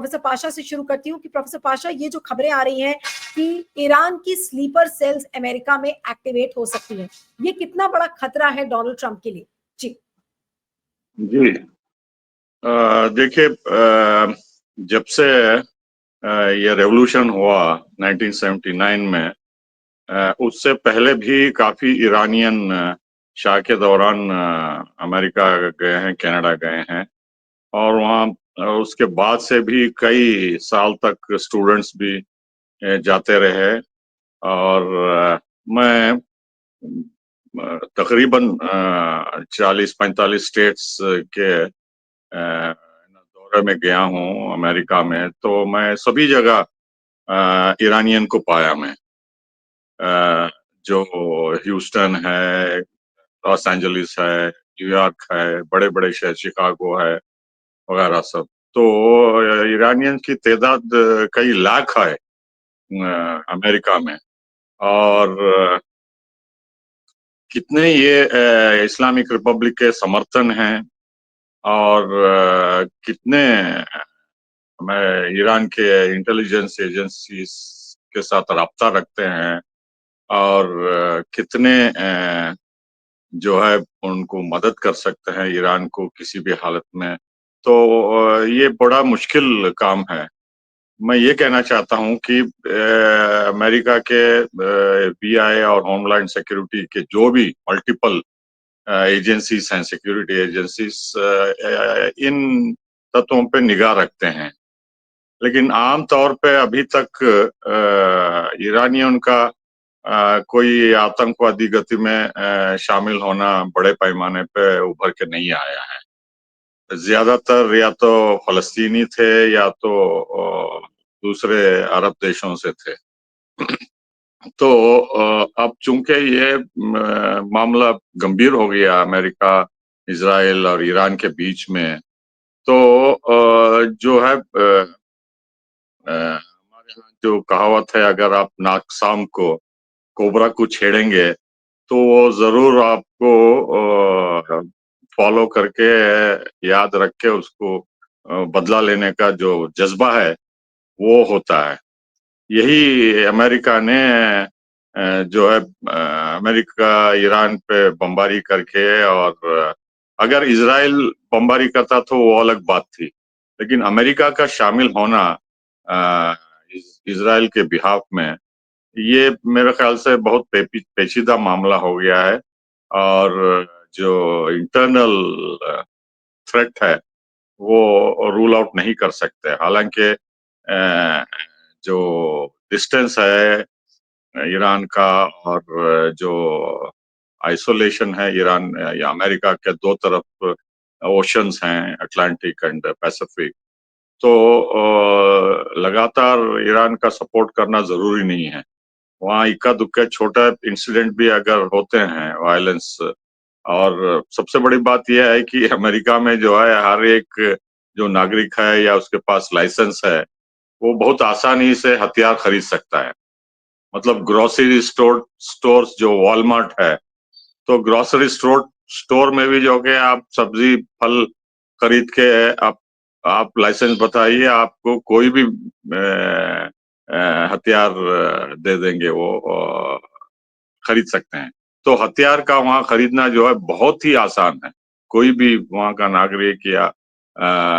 Professor Pasha से शुरू करती हूँ कि प्रोफेसर पाशा, ये जो खबरें आ रही हैं कि ईरान की स्लीपर सेल्स अमेरिका में एक्टिवेट हो सकती हैं, ये कितना बड़ा खतरा है डोनाल्ड ट्रंप के लिए? जी जी देखिए, जब से ये रेवोल्यूशन हुआ 1979 में, उससे पहले भी काफी ईरानियन शाह के दौरान अमेरिका गए हैं, कनाडा गए हैं, और वहाँ उसके बाद से भी कई साल तक स्टूडेंट्स भी जाते रहे। और मैं तकरीबन 40-45 स्टेट्स के दौरे में गया हूँ अमेरिका में, तो मैं सभी जगह ईरानियन को पाया मैं। जो ह्यूस्टन है, लॉस एंजलिस है, न्यूयॉर्क है, बड़े बड़े शहर शिकागो है वगैरह सब। तो ईरानियन की तादाद कई लाख है अमेरिका में। और कितने ये इस्लामिक रिपब्लिक के समर्थन हैं, और कितने मैं ईरान के इंटेलिजेंस एजेंसीज के साथ राब्ता रखते हैं, और कितने जो है उनको मदद कर सकते हैं ईरान को किसी भी हालत में। तो ये बड़ा मुश्किल काम है। मैं ये कहना चाहता हूँ कि अमेरिका के बीआई और होमलैंड सिक्योरिटी के जो भी मल्टीपल एजेंसीज हैं, सिक्योरिटी एजेंसीज, इन तत्वों पे निगाह रखते हैं। लेकिन आम तौर पे अभी तक ईरानियों का कोई आतंकवादी गति में शामिल होना बड़े पैमाने पे उभर के नहीं आया है। ज्यादातर या तो फलस्तीनी थे या तो दूसरे अरब देशों से थे। तो अब चूंकि ये मामला गंभीर हो गया अमेरिका, इजराइल और ईरान के बीच में, तो जो है हमारे यहाँ जो कहावत है, अगर आप नाकसाम को कोबरा को छेड़ेंगे तो वो जरूर आपको फॉलो करके, याद रख के उसको बदला लेने का जो जज्बा है वो होता है। यही अमेरिका ने जो है अमेरिका ईरान पे बमबारी करके, और अगर इजराइल बमबारी करता तो वो अलग बात थी, लेकिन अमेरिका का शामिल होना इजराइल के बिहाफ में, ये मेरे ख्याल से बहुत पेचीदा मामला हो गया है। और जो इंटरनल थ्रेट है वो रूल आउट नहीं कर सकते। हालांकि जो डिस्टेंस है ईरान का, और जो आइसोलेशन है ईरान या अमेरिका के दो तरफ ओशंस हैं, अटलांटिक एंड पैसिफिक, तो लगातार ईरान का सपोर्ट करना जरूरी नहीं है। वहाँ इक्का दुक्का छोटा इंसिडेंट भी अगर होते हैं वायलेंस, और सबसे बड़ी बात यह है कि अमेरिका में जो है हर एक जो नागरिक है या उसके पास लाइसेंस है, वो बहुत आसानी से हथियार खरीद सकता है। मतलब ग्रोसरी स्टोर्स जो वॉलमार्ट है, तो ग्रोसरी स्टोर में भी जो कि आप सब्जी फल खरीद के आप लाइसेंस बताइए, आपको कोई भी हथियार दे देंगे, वो खरीद सकते हैं। तो हथियार का वहाँ खरीदना जो है बहुत ही आसान है। कोई भी वहाँ का नागरिक या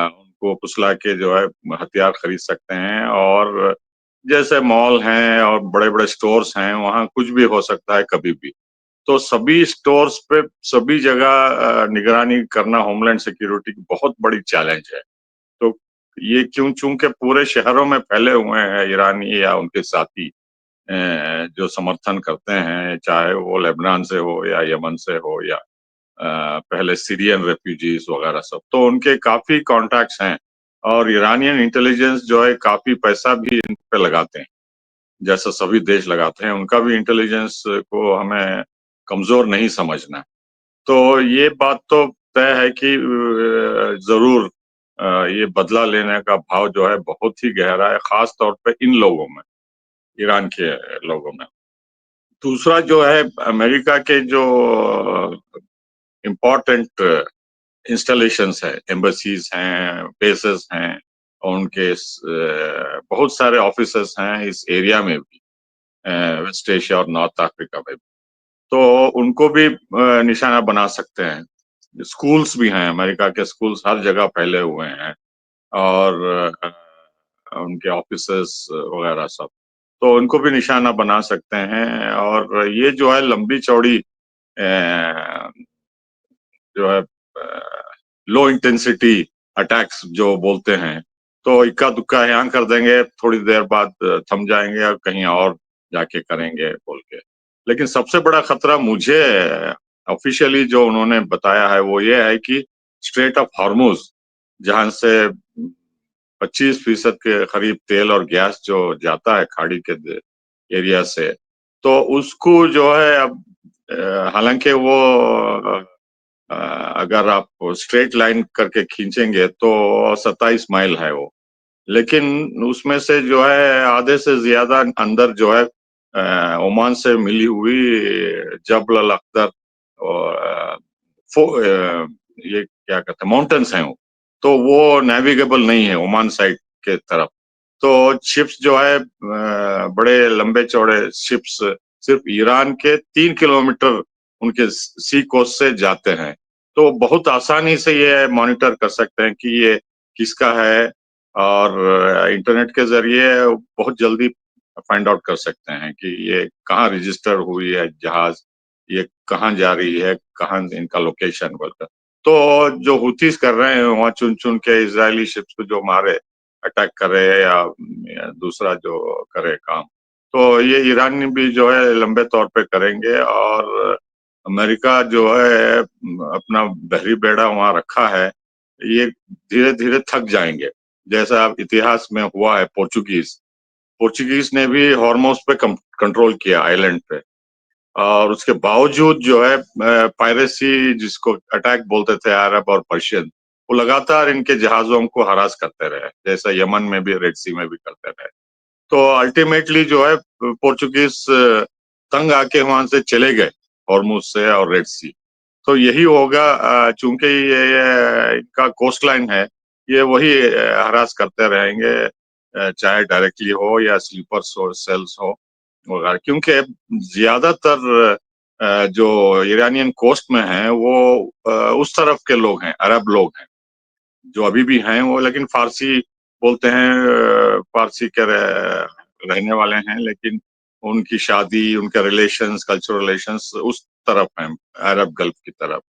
उनको फुसला के जो है हथियार खरीद सकते हैं। और जैसे मॉल हैं और बड़े-बड़े स्टोर्स हैं, वहाँ कुछ भी हो सकता है कभी भी। तो सभी स्टोर्स पे सभी जगह निगरानी करना होमलैंड सिक्योरिटी की बहुत बड़ी चैलेंज है। तो ये चूंकि पूरे शहरों में फैले हुए हैं ईरानी या उनके साथी जो समर्थन करते हैं, चाहे वो लेबनान से हो या यमन से हो या पहले सीरियन रेफ्यूजीज वगैरह सब, तो उनके काफी कॉन्टैक्ट्स हैं। और ईरानियन इंटेलिजेंस जो है काफी पैसा भी इन पे लगाते हैं, जैसा सभी देश लगाते हैं। उनका भी इंटेलिजेंस को हमें कमजोर नहीं समझना। तो ये बात तो तय है कि जरूर ये बदला लेने का भाव जो है बहुत ही गहरा है, खास तौर पे इन लोगों में, ईरान के लोगों में। दूसरा जो है, अमेरिका के जो इम्पोर्टेंट इंस्टॉलेशंस है, एम्बसीज हैं, बेसेस हैं, उनके बहुत सारे ऑफिसर्स हैं इस एरिया में भी, वेस्ट एशिया और नॉर्थ अफ्रीका में भी। तो उनको भी निशाना बना सकते हैं। स्कूल्स भी हैं, अमेरिका के स्कूल्स हर जगह फैले हुए हैं, और उनके ऑफिसर्स वगैरह सब, तो उनको भी निशाना बना सकते हैं। और ये जो है लंबी चौड़ी जो है लो इंटेंसिटी अटैक्स जो बोलते हैं, तो इक्का दुक्का यहाँ कर देंगे, थोड़ी देर बाद थम जाएंगे और कहीं और जाके करेंगे बोल के। लेकिन सबसे बड़ा खतरा मुझे ऑफिशियली जो उन्होंने बताया है वो ये है कि स्ट्रेट ऑफ हॉर्मुज, जहां से 25% के करीब तेल और गैस जो जाता है खाड़ी के एरिया से, तो उसको जो है अब हालांकि वो अगर आप स्ट्रेट लाइन करके खींचेंगे तो 27 माइल है वो, लेकिन उसमें से जो है आधे से ज्यादा अंदर जो है ओमान से मिली हुई जबल अल अख्तर और ये क्या कहते हैं माउंटेन्स हैं वो, तो वो नेविगेबल नहीं है ओमान साइड के तरफ। तो शिप्स जो है बड़े लंबे चौड़े शिप्स सिर्फ ईरान के 3 किलोमीटर उनके सी कोस्ट से जाते हैं, तो बहुत आसानी से ये मॉनिटर कर सकते हैं कि ये किसका है, और इंटरनेट के जरिए बहुत जल्दी फाइंड आउट कर सकते हैं कि ये कहाँ रजिस्टर हुई है जहाज, ये कहाँ जा रही है, कहाँ इनका लोकेशन बोलकर। तो जो हुतीस कर रहे हैं वहां चुन चुन के इजरायली शिप्स को जो मारे, अटैक करे या दूसरा जो करे काम, तो ये ईरान भी जो है लंबे तौर पे करेंगे। और अमेरिका जो है अपना बहरी बेड़ा वहां रखा है, ये धीरे धीरे थक जाएंगे। जैसा अब इतिहास में हुआ है, पोर्चुगीज पोर्चुगीज ने भी हॉर्मोज पे कंट्रोल किया आइलैंड पे, और उसके बावजूद जो है पायरेसी, जिसको अटैक बोलते थे अरब और पर्शियन, वो लगातार इनके जहाजों को हरास करते रहे, जैसा यमन में भी रेड सी में भी करते रहे। तो अल्टीमेटली जो है पोर्चुगीज तंग आके वहां से चले गए, हॉर्मुज से और रेड सी। तो यही होगा, चूंकि ये इनका कोस्ट लाइन है, ये वही हरास करते रहेंगे, चाहे डायरेक्टली हो या स्लीपर सेल्स हो वगैरह, क्योंकि ज्यादातर जो ईरानियन कोस्ट में है वो उस तरफ के लोग हैं, अरब लोग हैं जो अभी भी हैं वो, लेकिन फारसी बोलते हैं, फारसी के रहने वाले हैं, लेकिन उनकी शादी, उनके रिलेशंस, कल्चरल रिलेशंस उस तरफ हैं, अरब गल्फ की तरफ।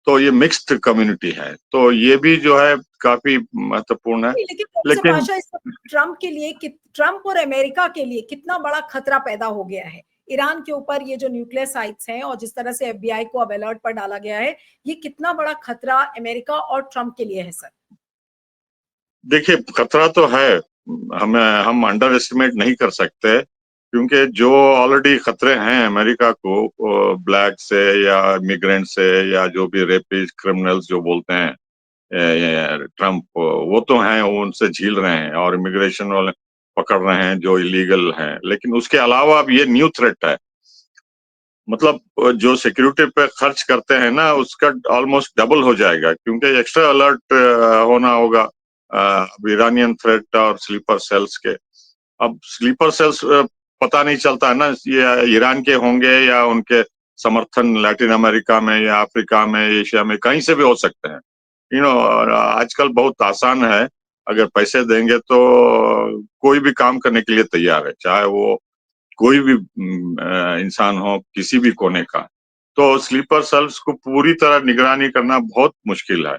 तो ये मिक्स्ड कम्युनिटी है, तो ये भी जो है काफी महत्वपूर्ण है। लेकिन प्रोफेसर लेकिन पाशा, इस ट्रम्प के लिए, ट्रम्प और अमेरिका के लिए कितना बड़ा खतरा पैदा हो गया है ईरान के ऊपर, ये जो न्यूक्लियर साइट्स हैं और जिस तरह से एफबीआई को अब अलर्ट पर डाला गया है, ये कितना बड़ा खतरा अमेरिका और ट्रम्प के लिए है सर? देखिए, खतरा तो है, हम अंडर एस्टिमेट नहीं कर सकते, क्योंकि जो ऑलरेडी खतरे हैं अमेरिका को ब्लैक से या इमिग्रेंट से या जो भी रेपिस्ट क्रिमिनल्स जो बोलते हैं ट्रम्प, वो तो हैं, वो उनसे झील रहे हैं और इमिग्रेशन वाले पकड़ रहे हैं जो इलीगल हैं। लेकिन उसके अलावा अब ये न्यू थ्रेट है, मतलब जो सिक्योरिटी पे खर्च करते हैं ना उसका ऑलमोस्ट डबल हो जाएगा, क्योंकि एक्स्ट्रा अलर्ट होना होगा ईरानियन थ्रेट और स्लीपर सेल्स के। अब स्लीपर सेल्स पता नहीं चलता है ना, ये ईरान के होंगे या उनके समर्थन लैटिन अमेरिका में या अफ्रीका में, एशिया में, कहीं से भी हो सकते हैं। आजकल बहुत आसान है, अगर पैसे देंगे तो कोई भी काम करने के लिए तैयार है, चाहे वो कोई भी इंसान हो किसी भी कोने का। तो स्लीपर सेल्स को पूरी तरह निगरानी करना बहुत मुश्किल है,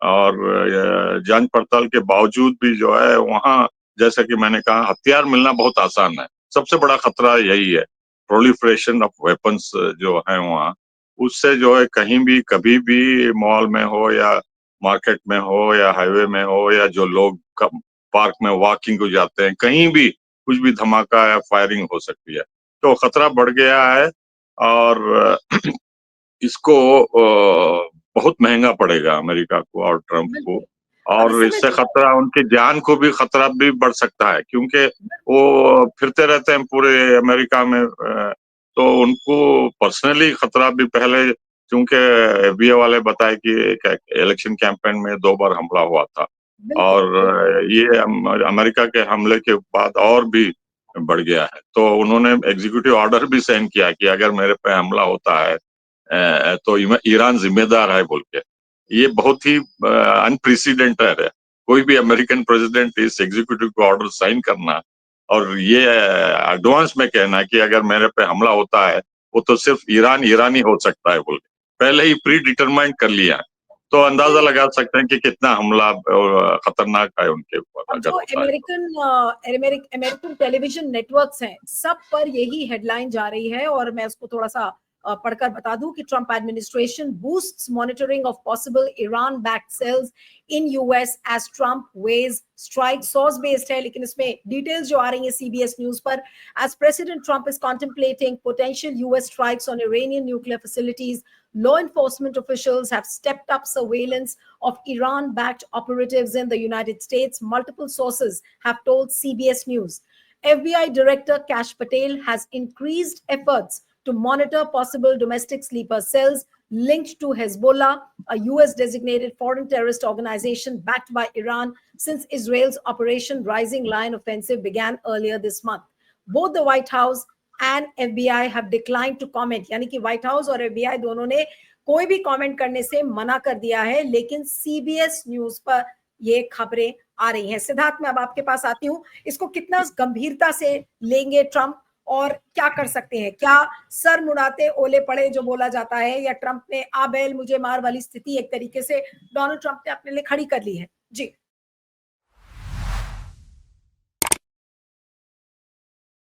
और जांच पड़ताल के बावजूद भी जो है वहाँ, जैसा कि मैंने कहा, हथियार मिलना बहुत आसान है। सबसे बड़ा खतरा यही है, प्रोलिफरेशन ऑफ वेपन्स जो है वहाँ, उससे जो है कहीं भी कभी भी मॉल में हो या मार्केट में हो या हाईवे में हो या जो लोग पार्क में वॉकिंग को जाते हैं, कहीं भी कुछ भी धमाका या फायरिंग हो सकती है। तो खतरा बढ़ गया है, और इसको बहुत महंगा पड़ेगा अमेरिका को और ट्रम्प को, बिल्कुल। अब इस और समय इससे जो खतरा उनकी जान को भी खतरा भी बढ़ सकता है, क्योंकि वो फिरते रहते हैं पूरे अमेरिका में, तो उनको पर्सनली खतरा भी पहले, क्योंकि एफबीआई वाले बताए कि इलेक्शन कैंपेन में 2 बार हमला हुआ था, बिल्कुल और बिल्कुल। ये अमेरिका के हमले के बाद और भी बढ़ गया है। तो उन्होंने एग्जीक्यूटिव ऑर्डर भी साइन किया कि अगर मेरे पे हमला होता है तो ईरान जिम्मेदार है बोल के। ये बहुत ही अनप्रेसिडेंटेड है। कोई भी अमेरिकन प्रेसिडेंट इस एग्जीक्यूटिव को ऑर्डर साइन करना और ये एडवांस में कहना कि अगर मेरे पे हमला होता है वो तो सिर्फ ईरान ही हो सकता है बोल के पहले ही प्री डिटरमाइंड कर लिया है। तो अंदाजा लगा सकते हैं कि कितना हमला खतरनाक है उनके ऊपर अब अगर जो होता है तो। अमेरिकन टेलीविजन नेटवर्क्स हैं, सब पर यही हेडलाइन जा रही है और मैं उसको थोड़ा सा पढ़कर बता दूं कि Trump administration boosts monitoring of possible Iran backed cells in US as Trump weighs strike. Source based है लेकिन इसमें डिटेल्स जो आ रही है सीबीएस न्यूज पर, as president Trump is contemplating potential US strikes on Iranian nuclear facilities, law enforcement officials have stepped up surveillance of Iran-backed operatives in the United States, multiple sources have told CBS News. FBI Director Kash Patel has increased efforts to monitor possible domestic sleeper cells linked to Hezbollah, a US designated foreign terrorist organization backed by Iran, since Israel's Operation Rising Lion offensive began earlier this month. Both the White House and FBI have declined to comment, यानी कि white house और FBI दोनों ने कोई भी comment करने से मना कर दिया है, लेकिन सीबीएस न्यूज पर ये खबरें आ रही हैं। सिद्धार्थ, मैं अब आपके पास आती हूँ, इसको कितना गंभीरता से लेंगे ट्रंप और क्या कर सकते हैं? क्या सर मुड़ाते ओले पड़े जो बोला जाता है, या ट्रंप ने आ बैल मुझे मार वाली स्थिति एक तरीके से डोनाल्ड ट्रंप ने अपने लिए खड़ी कर ली है? जी